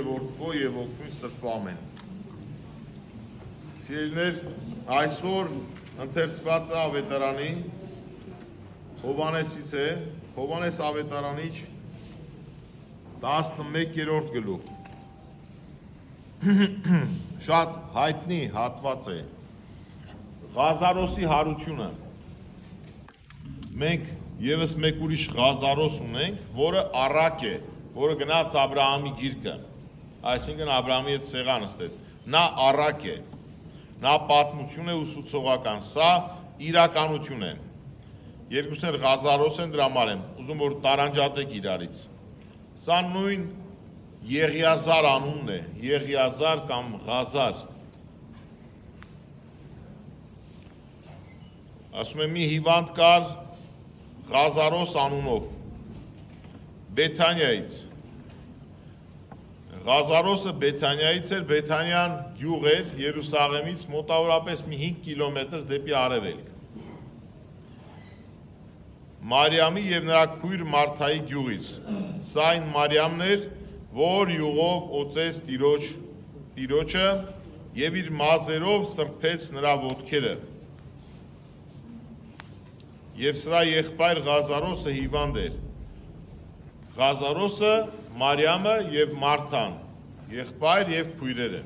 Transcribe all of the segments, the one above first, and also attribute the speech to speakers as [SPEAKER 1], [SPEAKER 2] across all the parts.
[SPEAKER 1] Որդվո և ոգնույն սրբո ամեն։ Սիրելիներ, այսօր ընթերցված է ավետարանի Հովհաննեսից է, Հովհաննես ավետարանիչ 11-րդ գլուխ։ Շատ հայտնի հատված է Ղազարոսի հարությունը։ Մենք ևս մեկ ուրիշ Ղազարոս ունենք, որը առակ է, որը գնաց Աբրահամի գիրկը, այսինքն Աբրահամի հետ սեղան նստեց, նա առակ է, նա պատմություն է ուսուցողական, սա իրականություն է։ Երկուսն էլ Ղազարոս են, դրա համար եմ ուզում որ տարանջատեք իրարից։ Սա նույն Եղիազար անունն է, Եղիազար կամ Ղազար։ Ասում եմ մի հիվանդ կար Ղազարոս անունով, Բեթանիայից։ Ղազարոսը Բեթանիայից էր, Բեթանիան գյուղ էր Երուսաղեմից մոտավորապես մի 5 կիլոմետր դեպի արևելք։ Մարիամի և նրա քույր Մարթայի գյուղից։ Սա այն Մարիամն էր, որ յուղով օծեց Տիրոջը և իր մազերով սրբեց նրա ոտքերը։ Եվ սրա եղբայր Ղազարոսը հիվանդ էր։ Ղազարոսը, Մարիամը և Մարթան, եղբայր և քույրերը։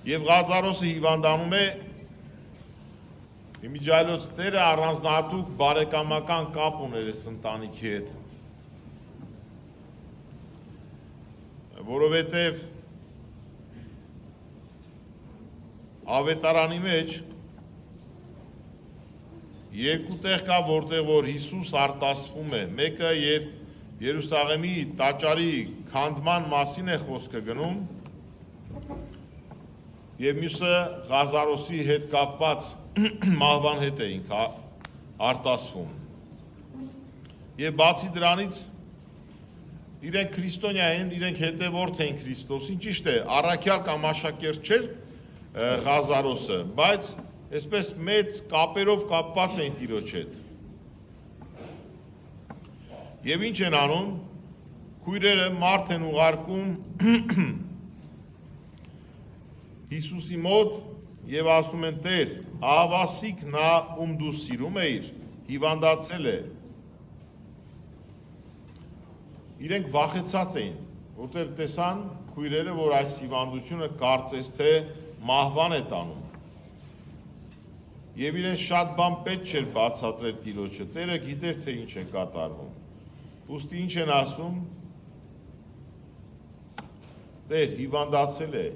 [SPEAKER 1] Եվ Ղազարոսը հիվանդանում է, իմիջիայլոց Տերը առանձնահատուկ բարեկամական կապ ուներ այս ընտանիքի հետ, որովհետև ավետարանի մեջ երկու տեղ կա, որտեղ որ Հիսուս արտասվում է, մեկը Երուսաղեմի տաճարի քանդման մասին է խոսքը գնում, և մյուսը Ղազարոսի հետ կապված մահվան հետ է ինքը արտասվում։ Եվ բացի դրանից իրենք քրիստոնյա են, իրենք հետևորդ են Քրիստոսին, ճիշտ է, առաքյալ կամ աշակերտ չէր Ղազարոսը, բայց այսպես մեծ կապերով կապված են Տիրոջ հետ։ Եվ ինչ են անում, քույրերը մարդ են ուղարկում Հիսուսի մոտ և ասում են Տեր, ահավասիկ նա ում դու սիրում էիր, հիվանդացել է։ Իրենք վախեցած էին, որտեղ տեսան քույրերը, որ այս հիվանդությունը կարծես թե մահվան է տանում։ Եվ իրեն շատ բան պետք չէր բացատրել Տիրոջը, Տերը գիտեր, թե ինչ է կատարվում։ Ուստի ինչ են ասում, Տեր հիվանդացել է,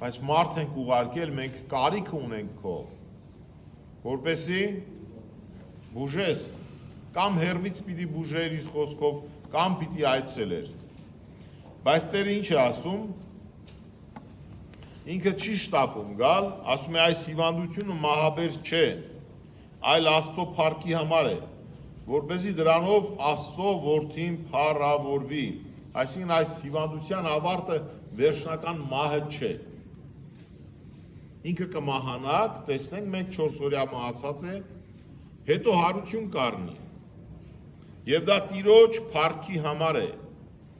[SPEAKER 1] բայց մարդ ենք ուղարկել, մենք կարիք ունենք քո, որպեսզի բուժես, կամ հեռվից պիտի բուժեր իր խոսքով, կամ պիտի այցելեր։ Բայց Տերը ինչ է ասում, ինքը չի շտապում գալ, ասում է այս հիվանդությունը մահաբեր չէ, այլ Աստծո փառքի համար է, որպեսզի դրանով Աստծո որդին փառավորվի, այսինքն այս հիվանդության ավարտը վերջնական մահը չէ։ Ինքը կմահանա, տեսնենք մենք 4 օրյա մահացած է, հետո հարություն կառնի։ Եվ դա Տիրոջ փառքի համար է։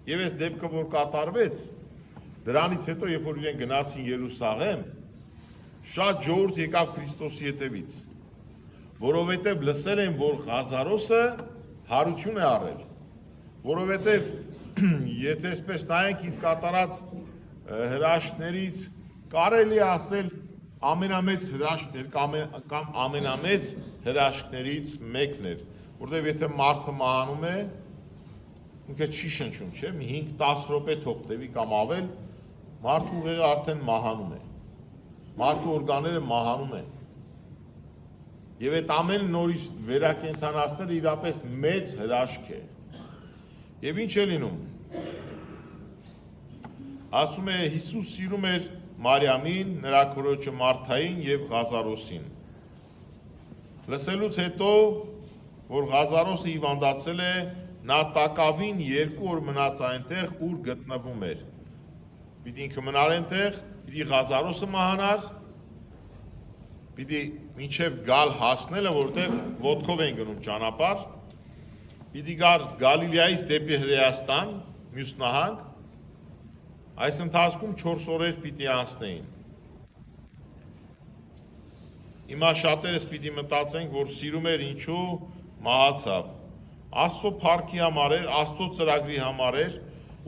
[SPEAKER 1] Եվ այս դեպքը որ կատարվեց, դրանից հետո, երբ որ իրեն գնացին Երուսաղեմ, շատ ժողովուրդ եկավ Քրիստոսի հետևից, որովհետև լսել են, որ Ղազարոսը հարություն է առել, որովհետև եթե այսպես նայենք իր կատարած հրաշքներից, կարելի է ասել ամենամեծ հրաշքներ կամ ամենամեծ հրաշքներից մեկն էր, որովհետև եթե մարդը մահանում է, ինքը չի շնչում, չէ՞, մի 5-10 րոպե թող տևի կամ ավել, մարդու ուղեղը արդեն մահանում է, մարդու օրգանները մահանում են, և այդ ամեն նորից վերակենդանացնելը իրապես մեծ հրաշք է, և ինչ է լինում, ասում է Հիսուս սիրում էր Մարիամին, նրա քորոջը Մարթային և Ղազարոսին, լսելուց հետո, որ Ղազարոսը հիվանդացել է, նա տակավին 2 օր մնաց այնտեղ, ուր գտնվում էր։ Պիտի ինքը մնար այնտեղ, պիտի Ղազարոսը մահանար, պիտի մինչև գալ հասնելը, որտեղ ոտքով են գնում ճանապարհ, պիտի գար Գալիլեայից դեպի Հրեաստան, մյուս նահանգ, այս ընթացքում 4 օրեր պիտի անցնեին։ Հիմա շատերս պիտի մտածենք, որ սիրում էր ինչու մահացավ։ Աստծո փառքի համար էր, Աստծո ծրագրի համար էր,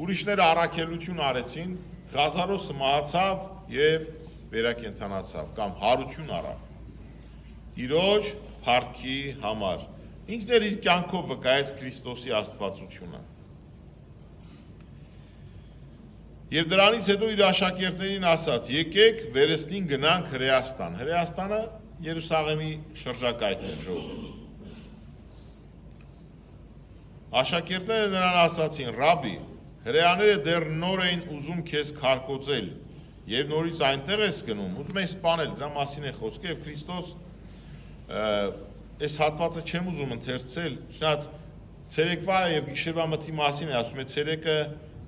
[SPEAKER 1] ուրիշները առաքելություն արեցին, Ղազարոսը մահացավ եւ վերակենդանացավ կամ հարություն առավ։ Տիրոջ փառքի համար։ Ինքն էր իր կյանքով վկայեց Քրիստոսի աստվածությունը։ Եվ դրանից հետո իր աշակերտներին ասաց. եկեք վերստին գնանք Հրեաստան։ Հրեաստանը Երուսաղեմի շրջակայքն է ժողովուրդ։ Աշակերտները նրան ասացին. Ռաբի, հրեաները դեռ նոր էին ուզում քեզ քարկոծել եւ նորից այնտեղ ես գնում, ուզում են սպանել, դրա մասին է խոսքը եւ Քրիստոս այս հատվածը չեմ ուզում ընթերցել, շնորհած ցերեկվա եւ գիշերվա մթի մասին է ասում է ցերեկը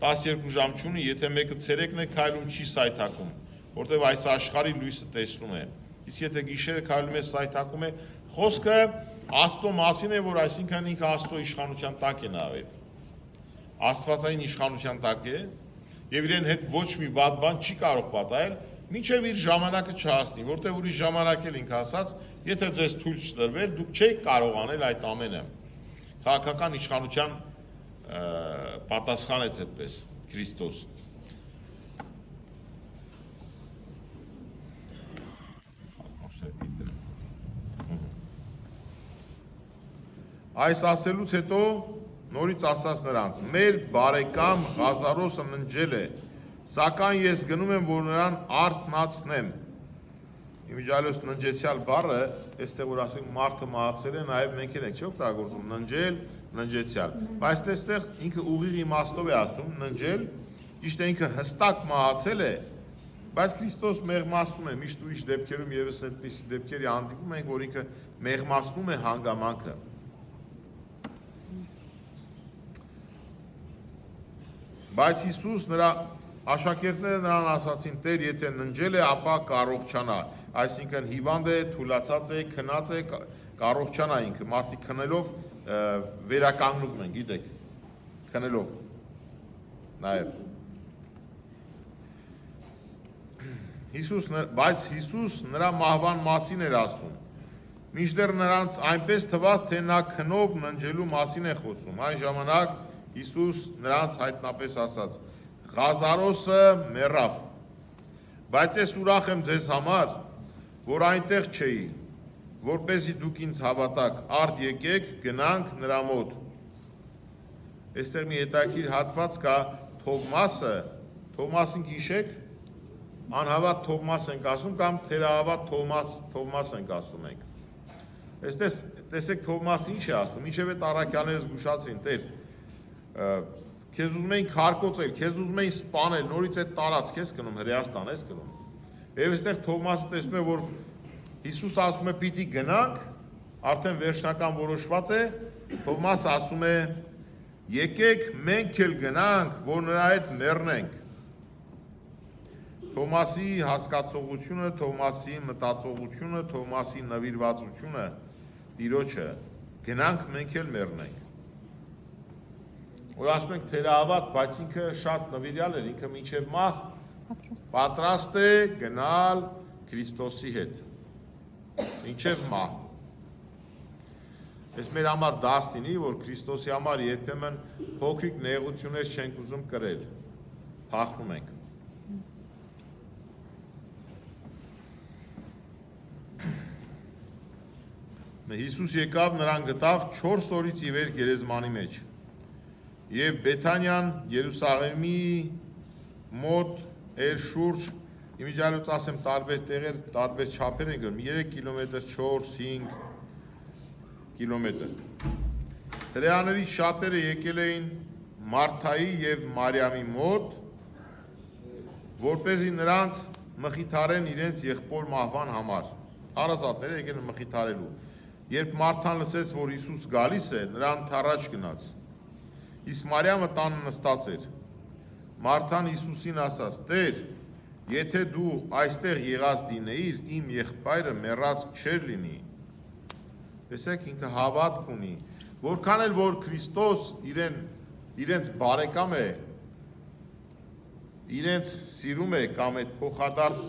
[SPEAKER 1] 12 ժամ չունի, եթե մեկը ցերեկն է քայլում չի սայթակում, որտեվ այս աշխարհի լույսը տեսնում է։ Իսկ եթե գիշերը քայլում է սայթակում է, խոսքը Աստծո մասին է, որ այսինքն ինքը Աստծո իշխանության տակ է նավետ։ Աստվածային իշխանության տակ է եւ իրեն հետ ոչ մի վատ բան չի կարող պատահել, մինչեւ իր ժամանակը չհասնի, որտեվ ուրիշ ժամանակ էլ ինքը ասաց, եթե ձեզ թույլ չտրվեր, դուք չեք կարող անել այդ ամենը։ Քաղաքական իշխանության պատասխանեց այդպես Քրիստոս։ Այս ասելուց հետո նորից ասաց նրանց. մեր բարեկամ Ղազարոսը ննջել է, սակայն ես գնում եմ, որ նրան արթնացնեմ։ Իմիջիալոս ննջեցյալ բառը, այստեղ որ ասենք մարդը մահացել է, նաև մենք էլ ենք չի օգտագործում ննջել, ննջեցյալ։ Բայց այստեղ ինքը ուղիղ իմաստով է ասում ննջել, ճիշտ է ինքը հստակ մահացել է, բայց Քրիստոս մեղմացնում է, միշտ ուրիշ դեպքերում եւս այդպիսի դեպքերի հանդիպում ենք, որ ինքը մեղմացնում է հանգամանքը։ Բայց Հիսուս նրա աշակերտները նրան ասացին. Տեր, եթե ննջել է, ապա կառողջանա, այսինքն հիվանդ է, թուլացած է, քնած է, կառողջանա ինքը, մարդիկ քնելով վերականգնում են, գիտեք, քնելով, նաև։ Բայց Հիսուս նրա մահվան մասին էր ասում, մինչդեռ նրանց այնպես թվաց, թե նա քնով ննջելու մասին է խոսում, այն ժամանակ Հիսուս նրանց հայտնապես ասաց. Ղազարոսը մեռավ, բայց ես ուրախ եմ ձեզ համար, որ այնտեղ չէի, որպեսզի դուք ինձ հավատաք, արդ եկեք, գնանք նրա մոտ։ Այստեղ մի հետաքրքիր հատված կա, Թովմասը, Թովմասին գիշեք, անհավատ Թովմաս ենք ասում կամ թերահավատ Թովմաս ենք ասում ենք։ Այստեղ տեսեք Թովմասը ինչ է ասում, ինչև այդ առաքյալները զգուշացին, Տեր, քեզ ուզում էին քարկոծել, քեզ ուզում էին սպանել, նորից այդ տարած քեզ գնում Հրեաստան ես գնում։ Եվ այստեղ Թովմասը տեսնում է, որ Հիսուս ասում է պիտի գնանք, արդեն վերջնական որոշված է, Թովմասը ասում է եկեք մենք էլ գնանք, որ նրա հետ մեռնենք։ Թովմասի հասկացողությունը, Թովմասի մտածողությունը, Թովմասի նվիրվածությունը, Տիրոջը, գնանք մենք էլ մեռնենք։ Որ ասում ենք թերահավատ, բայց ինքը շատ նվիրյալ էր, ինքը մինչև մահ պատրաստ է գնալ Քրիստոսի հետ, մինչև մահ։ Ես մեր համար դաս լինի, որ Քրիստոսի համար երբեմն փոքրիկ նեղություններ չենք ուզում կրել, փախնում ենք։ Հիսուս եկավ, նրան գտավ 4 օրից ի վեր գերեզմանի մեջ։ Եվ Բեթանյան Երուսաղեմի մոտ էր շուրջ, իմիջիալոց ասեմ տարբեր տեղեր, տարբեր չափեր են գնում, 3 կիլոմետր, 4, 5 կիլոմետր։ Հրեաներից շատերը եկել էին Մարթայի եւ Մարիամի մոտ, որպեսզի նրանց մխիթարեն իրենց եղբոր մահվան համար։ Հարազատները եկել են մխիթարելու։ Երբ Մարթան լսեց, որ Հիսուս գալիս է, նրան թառաջ գնաց։ Իսկ Մարիամը տանը նստած էր։ Մարթան Հիսուսին ասաց. Տեր, եթե դու այստեղ եղած լինեիր, իմ եղբայրը մեռած չէր լինի։ Տեսեք, ինքը հավատք ունի, որքան էլ որ Քրիստոս իրենց բարեկամ է, իրենց սիրում է կամ այդ փոխադարձ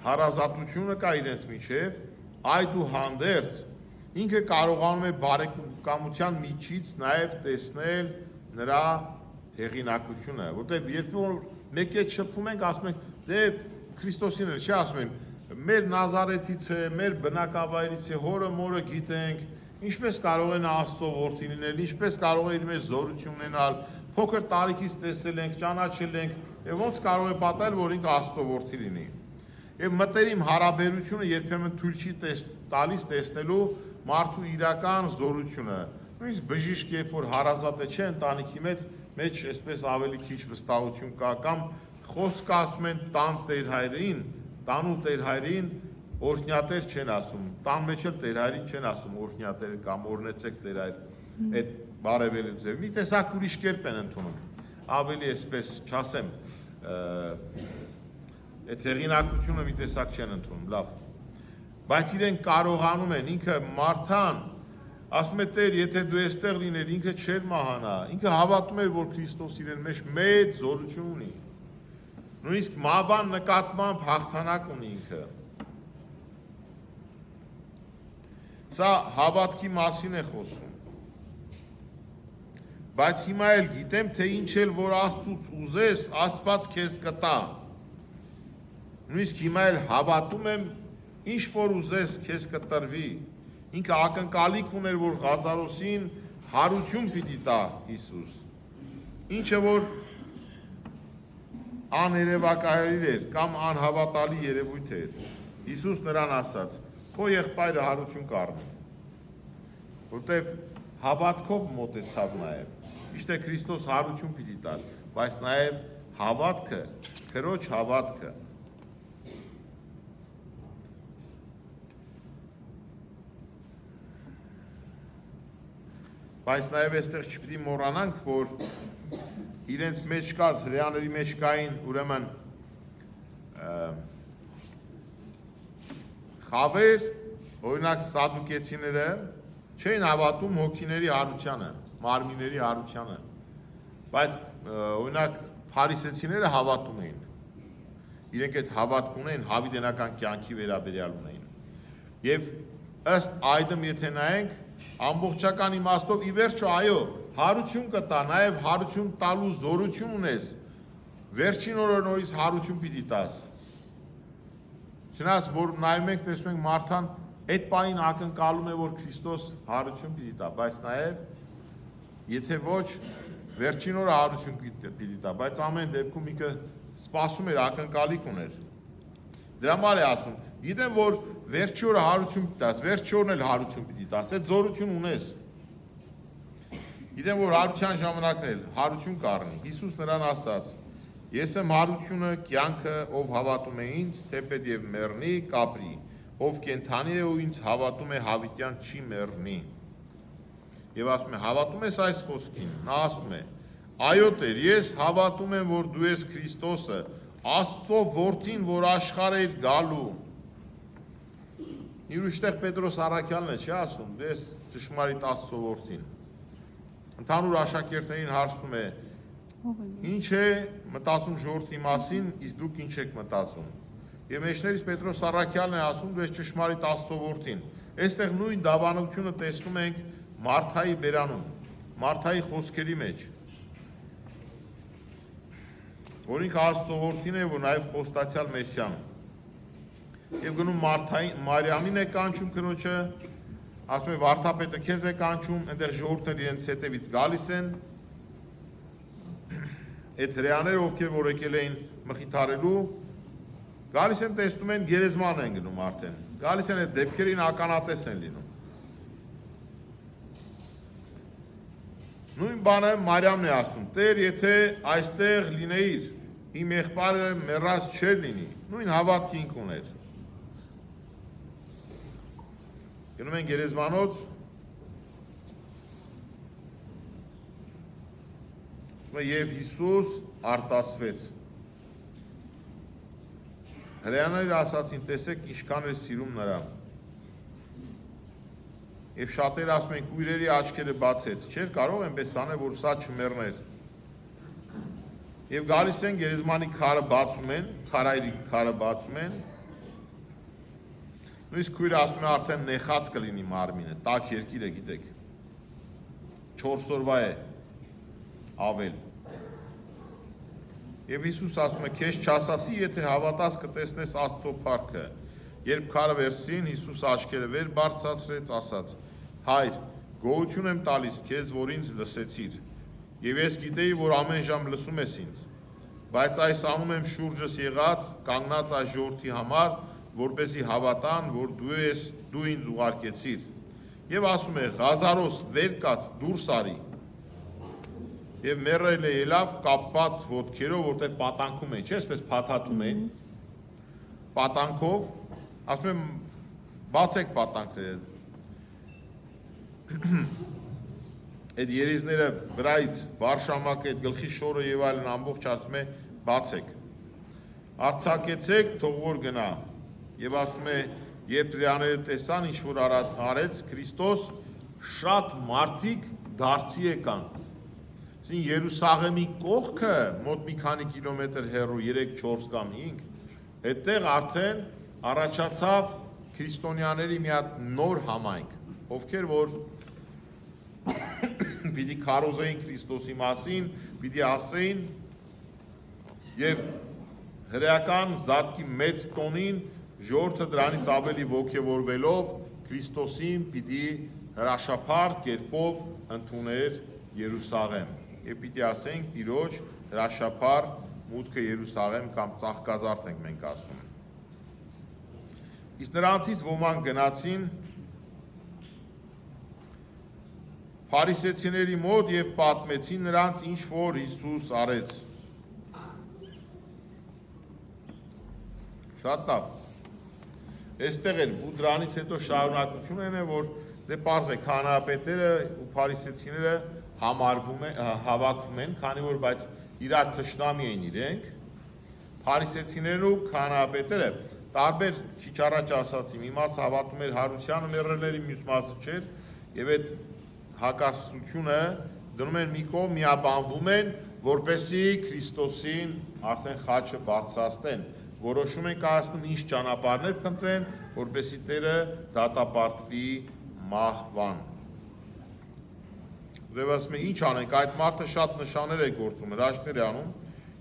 [SPEAKER 1] հարազատությունը կա իրենց միջև, այդուհանդերձ ինքը կարողանում է բարեկամության միջից նաև տեսնել նրա հեղինակությունը, որտեղ երբ որ մեկ հետ շփվում ենք, ասում ենք, դե Քրիստոսին էլ չի ասում են, մեր Նազարեթից է, մեր բնակավայրից է, հորը մորը գիտենք, ինչպես կարող է նա Աստծո որդի լինել, ինչպես կարող է իր մեջ զորություն ունենալ, փոքր տարիքից տեսել ենք, ճանաչել ենք, եւ ոնց կարող է պատահել, որ ինքը Աստծո որդի լինի։ Եվ մտերիմ հարաբերությունը երբեմն թույլ չի տալիս տեսնելու մարդու իրական զորությունը։ Նույնիսկ բժիշկ երբ որ հարազատ է, չէ, ընտանիքի մեջ այսպես ավելի քիչ վստահություն կա, կամ խոսքը ասում են տան տերհայրին, տանու տերհայրին օրհնյատեր չեն ասում, տան մեջ էլ տերհայրին չեն ասում օրհնյատեր կամ օրհնեցեք տերհայր, այդ բարևելու ձև։ Մի տեսակ ուրիշ կերպ են ընդունում, ավելի այսպես չասեմ, այդ հեղինակությունը մի տեսակ չեն ընդունում, լավ, բայց իրեն կարողանում են, ինքը Մարթան ասում է Տեր, եթե դու այստեղ լիներ, ինքը չէր մահանա, ինքը հավատում էր, որ Քրիստոս իրեն մեջ մեծ զորություն ունի, նույնիսկ մահվան նկատմամբ հաղթանակ ունի ինքը։ Սա հավատքի մասին է խոսում։ Բայց հիմա էլ գիտեմ, թե ինչ էլ որ Աստծուց ուզես, Աստված քեզ կտա։ Նույնիսկ հիմա էլ հավատում եմ, ինչ որ ուզես քեզ կտրվի։ Ինքը ակնկալիք ուներ, որ Ղազարոսին հարություն պիտի տա Հիսուս։ Ինչը որ աներևակայիր էր կամ անհավատալի երևույթ էր։ Հիսուս նրան ասաց. քո եղբայրը հարություն կառնի, որտեվ հավատքով մոտեցավ նաև, իշտե Քրիստոս հարություն պիտի տալ, բայց նաև հավատքը, քրոջ հավատքը։ Բայց նաև այստեղ չպիտի մոռանանք, որ իրենց մեջ կար, հրեաների մեջ կային ուրեմն խավեր, օրինակ սադուկեցիները չէին հավատում հոգիների հարությանը, մարմինների հարությանը, բայց օրինակ փարիսեցիները հավատում էին, իրենք այդ հավատք ունեին, հավիտենական կյանքի վերաբերյալ ունեին, և ըստ այդմ եթե նայենք, ամբողջական իմաստով ի վերջո այո, հարություն կտա, նաև հարություն տալու զորություն ունես, վերջին օրը նորից հարություն պիտի տաս։ Չնայած որ նայում ենք, տեսնում ենք Մարթան այդ պահին ակնկալում է, որ Քրիստոս հարություն պիտի տա, բայց նաև եթե ոչ, վերջին օրը հարություն պիտի տա, բայց ամեն դեպքում ինքը սպասում էր, ակնկալիք ուներ։ Դրա համար է ասում, գիտեմ, որ վերջի օրը հարություն պիտի տաս, վերջի օրն էլ հարություն պիտի տաս, այդ զորություն ունես։ Գիտեմ, որ հարության ժամանակն էլ հարություն կառնի։ Հիսուս նրան ասաց. Ես եմ հարությունը, կյանքը, ով հավատում է ինձ, թեպետ եւ մեռնի, կապրի, ով կենդանի է ու ինձ հավատում է, հավիտյան չի մեռնի։ Եվ ասում է, հավատում ես այս խոսքին։ Նա ասում է, այո Տեր, ես հավատում եմ, որ դու ես Քրիստոսը, Աստծո որդին, որ աշխարհ էր գալու։ Ուրիշտեղ Պետրոս առաքյալն է, չի ասում, դու ես ճշմարիտ Աստծո որդին։ Ընդհանուր աշակերտներին հարցնում է, ինչ է մտածում ժողովրդի մասին, իսկ դուք ինչ եք մտածում։ Եվ մեջներից Պետրոս առաքյալն է ասում, դու ես ճշմարիտ Աստծո որդին։ Այստեղ նույն դավանությունը տեսնում ենք Մարթայի բերանում, Մարթայի խոսքերի մեջ։ Որ ինքը Աստծո որդին է, որ նաև խոստացյալ Մեսիան։ Եվ գնում Մարիամին է կանչում քրոջը, ասում է վարդապետը քեզ է կանչում, այնտեղ ժողովուրդները իրենց հետևից գալիս են, այդ հրեաները, ովքեր որ եկել էին մխիթարելու, գալիս են տեսնում են գերեզման են գնում արդեն, գալիս են այդ դեպքերին ականատես են լինում։ Նույն բանը Մարիամն է ասում, Տեր, եթե այստեղ լինեիր, իմ եղբայրը մեռած չէր լինի, նույն հավատքի ինք ուներ։ Գնում են գերեզմանոց, և Հիսուս արտասվեց։ Հրեաները ասացին, տեսեք ինչքան էր սիրում նրան։ Եվ շատերը ասում են կույրերի աչքերը բացեց, չէր կարող այնպես անել, որ սա չմեռներ։ Եվ գալիս են գերեզմանի քարը բացում են, քարայրի քարը բացում են։ Նույնիսկ քույրը ասում է արդեն նեխած կլինի մարմինը, տաք երկիրը գիտեք։ 4 օրվա է ավել։ Եվ Հիսուս ասում է, քեզ չասացի, եթե հավատաս կտեսնես Աստծո փառքը։ Երբ քարը վերցրին, Հիսուս աչքերը վեր բարձրացրեց, ասաց. Հայր, գոհություն եմ տալիս քեզ, որ ինձ լսեցիր։ Եվ ես գիտեի, որ ամեն ժամ լսում ես ինձ։ Բայց այս անում եմ շուրջս եղած, կանգնած այս ժողովրդի համար, որպեսզի հավատան, որ դու ինձ ուղարկեցիր։ Եվ ասում է, Ղազարոս վեր կաց, դուրս արի։ Եվ մեռել է ելավ կապված ոտքերով, որտեղ պատանքում է, չէ՞, այսպես փաթաթում են։ Պատանքով, ասում եմ, բացեք պատանքները։ Այդ երիզները վրայից վարշամակը, այդ գլխի շորը եւ այլն ամբողջ ասում է, բացեք։ Արցակեցեք, թող որ գնա։ Եվ ասում է, երբ հրեաները տեսան, ինչ որ արեց Քրիստոս, շատ մարդիկ դարձի եկան։ Այսինքն Երուսաղեմի կողքը մոտ մի քանի կիլոմետր հեռու 3-4 կամ 5, այդտեղ արդեն առաջացավ քրիստոնյաների մի հատ նոր համայնք, ովքեր որ պիտի քարոզեին Քրիստոսի մասին, պիտի ասեին եւ հրեական զատկի մեծ տոնին ժողովուրդը դրանից ավելի ոգևորվելով Քրիստոսին պիտի հրաշափառ կերպով ընդուներ Երուսաղեմ։ Եվ պիտի ասենք Տիրոջ հրաշափառ մուտքը Երուսաղեմ կամ ծաղկազարդ ենք մենք ասում։ Իսկ նրանցից ոմանք գնացին Փարիսեցիների մոտ եւ պատմեցին նրանց ինչ որ Հիսուս արեց։ Շատ լավ։ Այստեղ էլ ու դրանից հետո շարունակությունն է, որ դե պարզ է քահանայապետերը ու փարիսեցիները հավաքվում են, քանի որ բայց իրար թշնամի են իրենք։ Փարիսեցիներն ու քահանայապետերը տարբեր քիչ առաջ ասացի, մի մաս հավատում էր հարությանը մեռելների, մյուս մասը չէր, եւ այդ հակասությունը դնում են մի կողմ, միաբանվում են, որպեսզի Քրիստոսին արդեն խաչը բարձրացնեն, որոշում են կայացնում ինչ ճանապարհներ փնտրեն, որպեսզի Տերը դատապարտվի մահվան։ Ուրեմն ասում են, ինչ անենք, այդ մարդը շատ նշաններ է գործում, հրաշքներ է անում,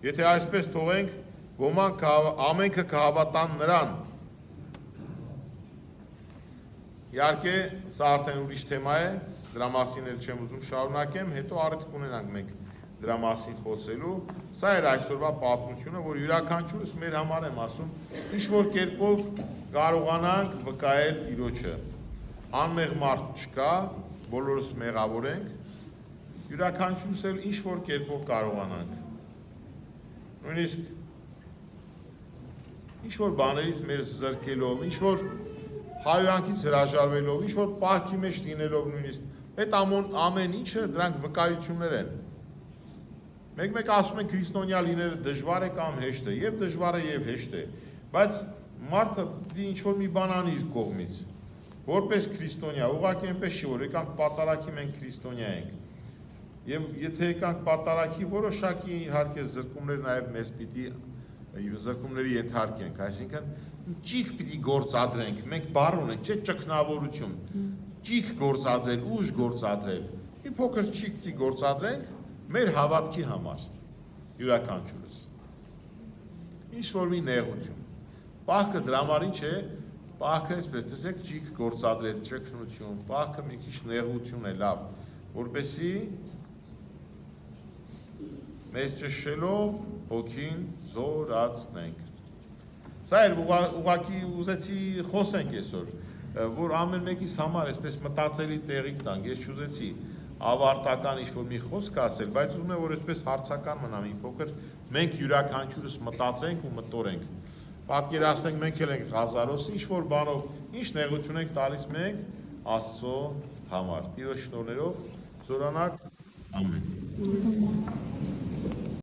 [SPEAKER 1] եթե այսպես թողենք, ոմանք ամենքը կհավատան նրան։ Իհարկե, սա արդեն ուրիշ թեմա է, դրա մասին էլ չեմ ուզում շարունակեմ, հետո առիթ կունենանք մենք դրա մասին խոսելու։ Սա էր այսօրվա պատմությունը, որ յուրաքանչյուրս մեր համար եմ ասում, ինչ որ կերպով կարողանանք վկայել Տիրոջը։ Անմեղ մարդ չկա, բոլորս մեղավոր ենք, յուրաքանչյուրս էլ ինչ որ կերպով կարողանանք։ Նույնիսկ ինչ որ բաներից մեր զրկելով, ինչ որ հայոյանքից հրաժարվելով, ինչ որ պահքի մեջ լինելով նույնիսկ, այդ ամեն ինչը դրանք վկայություններ են։ Մեկ ասում են քրիստոնյա լինելը դժվար է կամ հեշտ է, եւ դժվար է եւ հեշտ է, բայց մարդը ինչ որ մի բան անի իր կողմից, որպես քրիստոնյա, ուղղակի այնպես չի, որ եկանք պատարակի մենք քրիստոնյա ենք։ Եվ եթե եկանք պատարակի, որոշակի իհարկե զրկումներ նաեւ մեզ պիտի զրկումների ենթարկենք, այսինքն ճիգ պիտի գործադրենք, մենք բառ ունենք, չէ՞ ճգնավորություն, ճիգ գործադրել, ուժ գործադրել, մի փոքր ճիգ պիտի գործադրենք մեր հավատքի համար, յուրաքանչյուրս։ Ինչ որ մի նեղություն։ Պահքը դրա համար ինչ է, պահքը այսպես տեսեք ճիգ գործադրել, ճգնություն, պահքը մի քիչ նեղություն է լավ, որպեսզի մեզ ճշշելով հոգին զորացնենք։ Սա էր ուղղակի ուզեցի խոսենք այսօր, որ ամեն մեկիս համար այսպես մտածելի տեղիք տանք, ես չուզեցի ավարտական ինչ-որ մի խոսք ասել, բայց ուզում եմ, որ այսպես հարցական մնա մի փոքր, մենք յուրաքանչյուրս մտածենք ու մտորենք, պատկերացնենք մենք էլ ենք Ղազարոս, ինչ-որ բանով, ինչ նեղություն ենք տալիս մենք Աստծո համար, Տիրոջ շնորհներով զորանաք, ամեն։